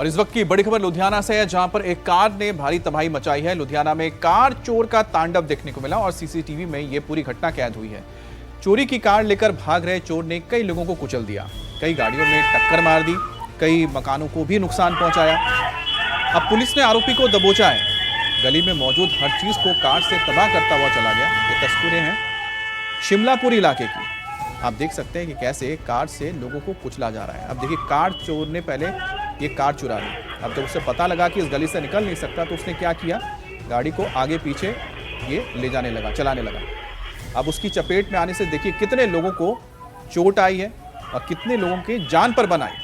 और इस वक्त की बड़ी खबर लुधियाना से है, जहां पर एक कार ने भारी तबाही मचाई है। लुधियाना में कार चोर का तांडव देखने को मिला और सीसीटीवी में यह पूरी घटना कैद हुई है। चोरी की कार लेकर भाग रहे चोर ने कई लोगों को कुचल दिया, कई गाड़ियों में टक्कर मार दी, कई मकानों को भी नुकसान पहुंचाया। अब पुलिस ने आरोपी को दबोचा है। गली में मौजूद हर चीज को कार से तबाह करता हुआ चला गया। ये तस्वीरें हैं शिमलापुर इलाके की। आप देख सकते हैं कि कैसे कार से लोगों को कुचला जा रहा है। अब देखिए, कार चोर ने पहले ये कार चुरा ली। अब जब उसे पता लगा कि इस गली से निकल नहीं सकता तो उसने क्या किया, गाड़ी को आगे पीछे ये ले जाने लगा, चलाने लगा। अब उसकी चपेट में आने से देखिए कितने लोगों को चोट आई है और कितने लोगों के जान पर बनाई।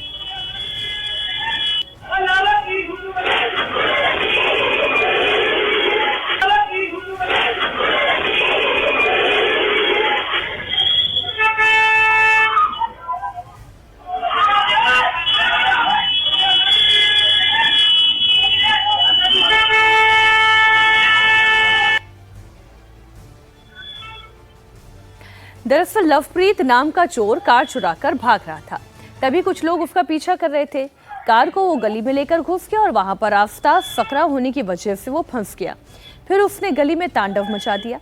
दरअसल लवप्रीत नाम का चोर कार चुराकर भाग रहा था। तभी कुछ लोग उसका पीछा कर रहे थे। कार को वो गली में लेकर घुस गया और वहां पर रास्ता सकरा होने की वजह से वो फंस गया। फिर उसने गली में तांडव मचा दिया।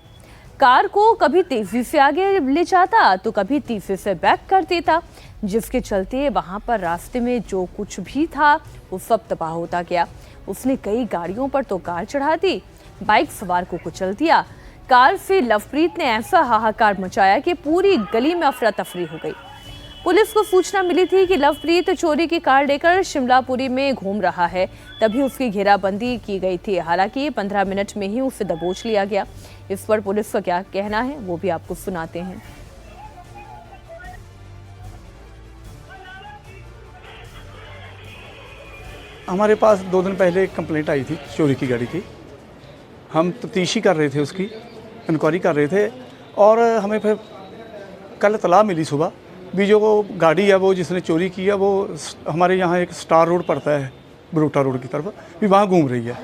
कार को कभी तेजी से आगे ले जाता तो कभी तीसरे से बैक कर देता, जिसके चलते वहां पर रास्ते में जो कुछ भी था वो सब तबाह होता गया। उसने कई गाड़ियों पर तो कार चढ़ा दी, बाइक सवार को कुचल दिया। कार से लवप्रीत ने ऐसा हाहाकार मचाया कि पूरी गली में अफरा तफरी हो गई। पुलिस को सूचना मिली थी कि लवप्रीत चोरी की कार लेकर शिमलापुरी में घूम रहा है, तभी उसकी घेराबंदी की गई थी। हालांकि 15 मिनट में ही उसे दबोच लिया गया। इस पर पुलिस का क्या कहना है वो भी आपको सुनाते हैं। हमारे पास 2 दिन पहले एक कंप्लेंट आई थी चोरी की गाड़ी की। हम तफ्तीशी कर रहे थे, उसकी इंक्वायरी कर रहे थे और हमें फिर कल इत्तला मिली सुबह भी जो गाड़ी है वो जिसने चोरी की है वो हमारे यहाँ एक स्टार रोड पड़ता है बरूटा रोड की तरफ, भी वहाँ घूम रही है।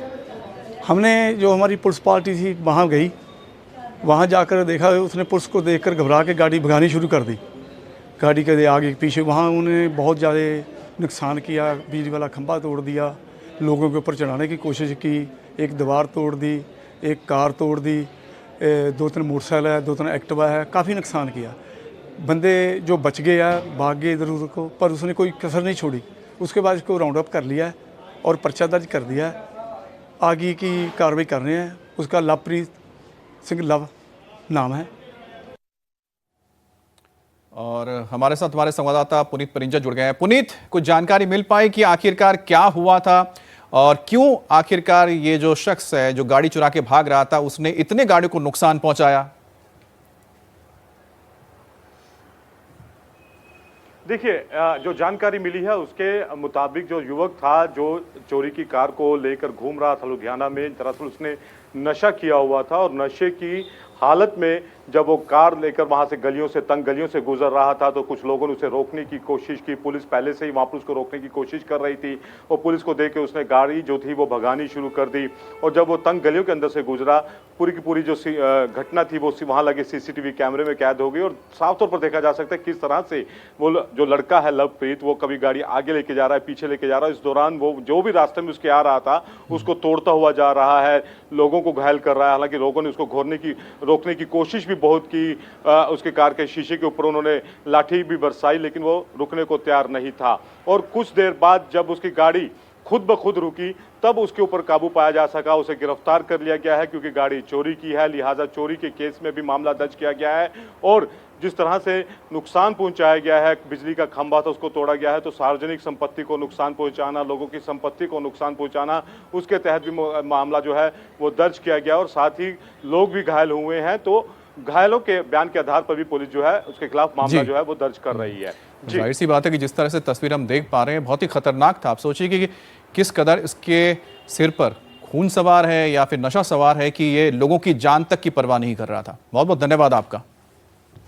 हमने जो हमारी पुलिस पार्टी थी वहाँ गई, वहाँ जाकर देखा, उसने पुलिस को देखकर घबरा के गाड़ी भगानी शुरू कर दी। गाड़ी के आगे पीछे वहाँ उन्होंने बहुत ज़्यादा नुकसान किया, बिजली वाला खंभा तोड़ दिया, लोगों के ऊपर चढ़ाने की कोशिश की, एक दीवार तोड़ दी, एक कार तोड़ दी, 2-3 मोटरसाइकिल है, 2-3 एक्टिवा है, काफ़ी नुकसान किया। बंदे जो बच गए हैं भाग गए इधर उधर को, पर उसने कोई कसर नहीं छोड़ी। उसके बाद इसको राउंड अप कर लिया है और पर्चा दर्ज कर दिया है। आगे की कार्रवाई कर रहे हैं। उसका लवप्रीत सिंह लव नाम है। और हमारे साथ हमारे संवाददाता पुनीत परिंजा जुड़ गए हैं। पुनीत, कुछ जानकारी मिल पाई कि आखिरकार क्या हुआ था और क्यों आखिरकार ये जो शख्स है जो गाड़ी चुरा के भाग रहा था उसने इतने गाड़ियों को नुकसान पहुंचाया? देखिए, जो जानकारी मिली है उसके मुताबिक जो युवक था जो चोरी की कार को लेकर घूम रहा था लुधियाना में, दरअसल उसने नशा किया हुआ था और नशे की हालत में जब वो कार लेकर वहां से गलियों से तंग गलियों से गुजर रहा था तो कुछ लोगों ने उसे रोकने की कोशिश की। पुलिस पहले से ही वहां पर उसको रोकने की कोशिश कर रही थी और पुलिस को देख के उसने गाड़ी जो थी वो भगानी शुरू कर दी। और जब वो तंग गलियों के अंदर से गुजरा, पूरी की पूरी जो घटना थी वो वहां लगे सीसीटीवी कैमरे में कैद हो गई और साफ तौर पर देखा जा सकता है किस तरह से वो जो लड़का है लवप्रीत, वो कभी गाड़ी आगे लेके जा रहा है, पीछे लेके जा रहा है। इस दौरान वो जो भी रास्ते में उसके आ रहा था उसको तोड़ता हुआ जा रहा है, लोगों को घायल कर रहा है। हालांकि लोगों ने उसको रोकने की कोशिश भी बहुत की। उसके कार के शीशे के ऊपर उन्होंने लाठी भी बरसाई, लेकिन वो रुकने को तैयार नहीं था। और कुछ देर बाद जब उसकी गाड़ी खुद ब खुद रुकी तब उसके ऊपर काबू पाया जा सका। उसे गिरफ्तार कर लिया गया है क्योंकि गाड़ी चोरी की है, लिहाजा चोरी के केस में भी मामला दर्ज किया गया है। और जिस तरह से नुकसान पहुंचाया गया है, बिजली का खंभा था उसको तोड़ा गया है, तो सार्वजनिक संपत्ति को नुकसान पहुंचाना, लोगों की संपत्ति को नुकसान पहुंचाना, उसके तहत भी मामला जो है वो दर्ज किया गया और साथ ही लोग भी घायल हुए हैं। तो घायलों के बयान के आधार पर भी पुलिस जो है उसके खिलाफ मामला जो है वो दर्ज कर रही है। जाहिर सी बात है कि जिस तरह से तस्वीर हम देख पा रहे हैं बहुत ही खतरनाक था। आप सोचिए कि किस कदर इसके सिर पर खून सवार है या फिर नशा सवार है कि ये लोगों की जान तक की परवाह नहीं कर रहा था। बहुत बहुत धन्यवाद आपका।